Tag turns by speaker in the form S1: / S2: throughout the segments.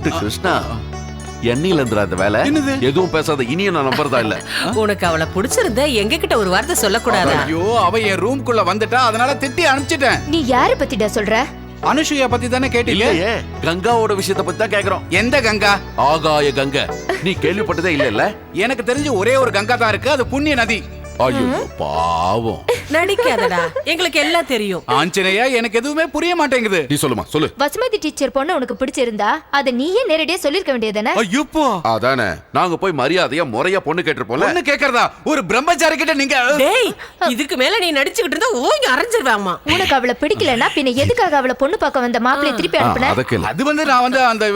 S1: மிரட்டு கிருஷ்ணா. எண்ணில இருந்துடா அந்த வேலை. எதுவும் பேசாத, இனியும் நான் நம்புறதா இல்ல.
S2: உனக்கு அவளை பிடிச்சிருந்தா எங்க கிட்ட ஒரு வார்த்தை சொல்லக்கூடாதா?
S3: ஐயோ, அவ என் ரூம்குள்ள வந்துட்டா, அதனால திட்டி அனுப்பிச்சிட்டேன்.
S4: நீ யார பத்திடா சொல்ற?
S3: அனுஷுயா பத்தி தானே கேட்டீங்க?
S1: இல்லையே, கங்காவோட விஷயத்தை பத்தி தான் கேக்குறோம்.
S3: எந்த கங்கா?
S1: ஆகாய கங்கை. நீ கேள்விப்பட்டதே இல்ல?
S3: எனக்கு தெரிஞ்சு ஒரே ஒரு கங்கா தான் இருக்கு, அது புண்ணிய நதி.
S1: ஐயோ பாவம்.
S2: நடிக்காதடா, எங்களுக்கு எல்லாம் தெரியும்.
S3: ஆஞ்சநேயா, எனக்கு எதுவுமே புரிய மாட்டேங்குது.
S1: நீ சொல்லுமா, சொல்லு.
S4: வசுமதி டீச்சர் பொண்ணு உனக்கு பிடிச்சிருந்தா அத நீயே நேரடியா சொல்லிருக்க வேண்டியதானே?
S3: ஐயோப்பா,
S1: அதானே நாங்க போய் மரியாதையா முறையா பொண்ணு கேட்டிருப்போம்ல.
S3: பொண்ணு கேக்குறதா? ஒரு பிரம்மச்சாரி கிட்ட நீங்க
S2: டேய், இதுக்கு மேல நீ நடிச்சுக்கிட்டு இருந்தா ஓங்கி அரைஞ்சிருவாமா.
S4: உனக்கு அவளை பிடிக்கலன்னா பின்ன எதுக்காக அவளை பொண்ணு பார்க்க வந்த மாப்பிள்ளை திருப்பி அனுப்புன?
S1: அத கேளு.
S3: அது நான் அந்த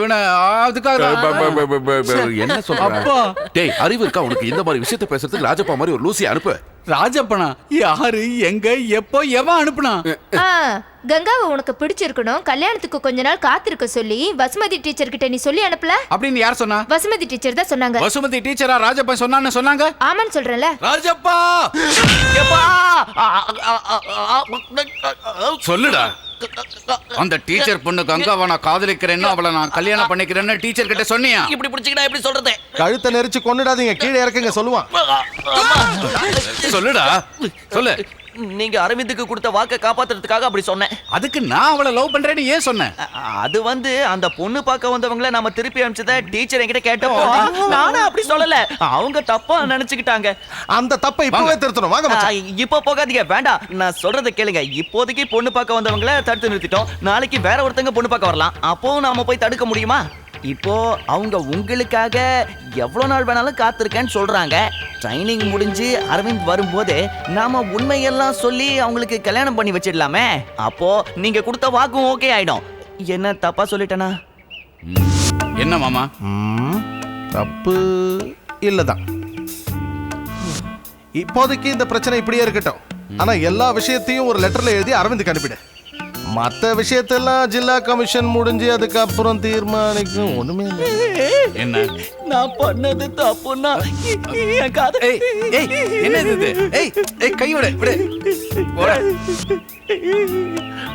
S3: அதுக்காக
S1: என்ன சொல்ற? டேய், அறிவு இருக்கா உனக்கு? இந்த மாதிரி விஷயத்தை பேசுறதுக்கு ராஜப்பா மாதிரி ஒரு லூசி அனுப்பு.
S3: ராஜப்பனா? யாரு, எங்க, எப்போ, எவன் அனுப்புனா?
S4: கங்காவை உனக்கு பிடிச்சிருக்கணும், கல்யாணத்துக்கு கொஞ்ச நாள் காத்திருக்க சொல்லி வசுமதி டீச்சர் கிட்ட நீ சொல்லி அனுப்பல?
S3: அப்படின்னு யார் சொன்னா?
S4: வசுமதி டீச்சர் தான் சொன்னாங்க.
S3: வசுமதி டீச்சரா ராஜப்பா சொன்னான்னு சொன்னாங்க?
S4: ஆமான்னு சொல்றேன்ல.
S3: ராஜப்பா சொல்லுடா. அந்த டீச்சர் பொண்ணு கங்காவை நான் காதலிக்கிறேன்னு, அவளை நான் கல்யாணம் பண்ணிக்கிறேன்னு டீச்சர் கிட்ட சொன்னியா?
S5: இப்படி பிடிச்சிக்கிட்டா எப்படி சொல்றது?
S6: கழுத்தை நெரிச்சு கொன்னுடாதீங்க, கீழே இறக்குங்க சொல்லுவான்.
S3: சொல்லுடா, சொல்லு.
S5: நீங்க அரவிந்துக்கு கொடுத்த வாக்கை காப்பாத்துறதுக்காக அப்படி சொன்னேன்.
S3: அதுக்கு நான் அவளை லவ் பண்றேன்னு ஏன் சொன்னேன்?
S5: அது வந்து அந்த பொண்ணு பார்க்க வந்தவங்கள நாம திருப்பி அனுப்பிச்சத டீச்சர் என்கிட்ட கேட்டப்போ நானும் அப்படி சொல்லல, அவங்க தப்பா நினைச்சுக்கிட்டாங்க.
S6: அந்த தப்பை இப்பவே திருத்தணும். வாங்க மச்சான்.
S5: இப்ப போகாதீங்க, வேண்டாம், நான் சொல்றதை கேளுங்க. இப்போதைக்கு பொண்ணு பார்க்க வந்தவங்கள தடுத்து நிறுத்திட்டோம். நாளைக்கு வேற ஒருத்தங்க பொண்ணு பார்க்க வரலாம், அப்போ நாம போய் தடுக்க முடியுமா? இப்போ அவங்க உங்களுக்காக எவ்வளவு நாள் வேணாலும் காத்திருக்கேன்னு சொல்றாங்க. ட்ரைனிங் முடிஞ்சு அரவிந்த் வரும்போது நாம உண்மையெல்லாம் சொல்லி அவங்களுக்கு கல்யாணம் பண்ணி வச்சிடலாமே. அப்போ நீங்க கொடுத்த வாக்கும் ஓகே ஆயிடும். என்ன தப்பா சொல்லிட்டேனா?
S3: என்ன மாமா?
S6: தப்பு இல்லதான். இப்போதைக்கு இந்த பிரச்சனை இப்படியே இருக்கட்டும். ஆனா எல்லா விஷயத்தையும் ஒரு லெட்டர்ல எழுதி அரவிந்துக்கு அனுப்பிடு. மற்ற விஷயத்தெல்லாம் ஜில்லா கமிஷன் முடிஞ்சு அதுக்கப்புறம் தீர்மானிக்கும். ஒண்ணுமே இல்லை.
S3: என்ன
S5: நான் பண்ணது தப்புன்னா என் காது.
S3: என்ன இது? கை விடு.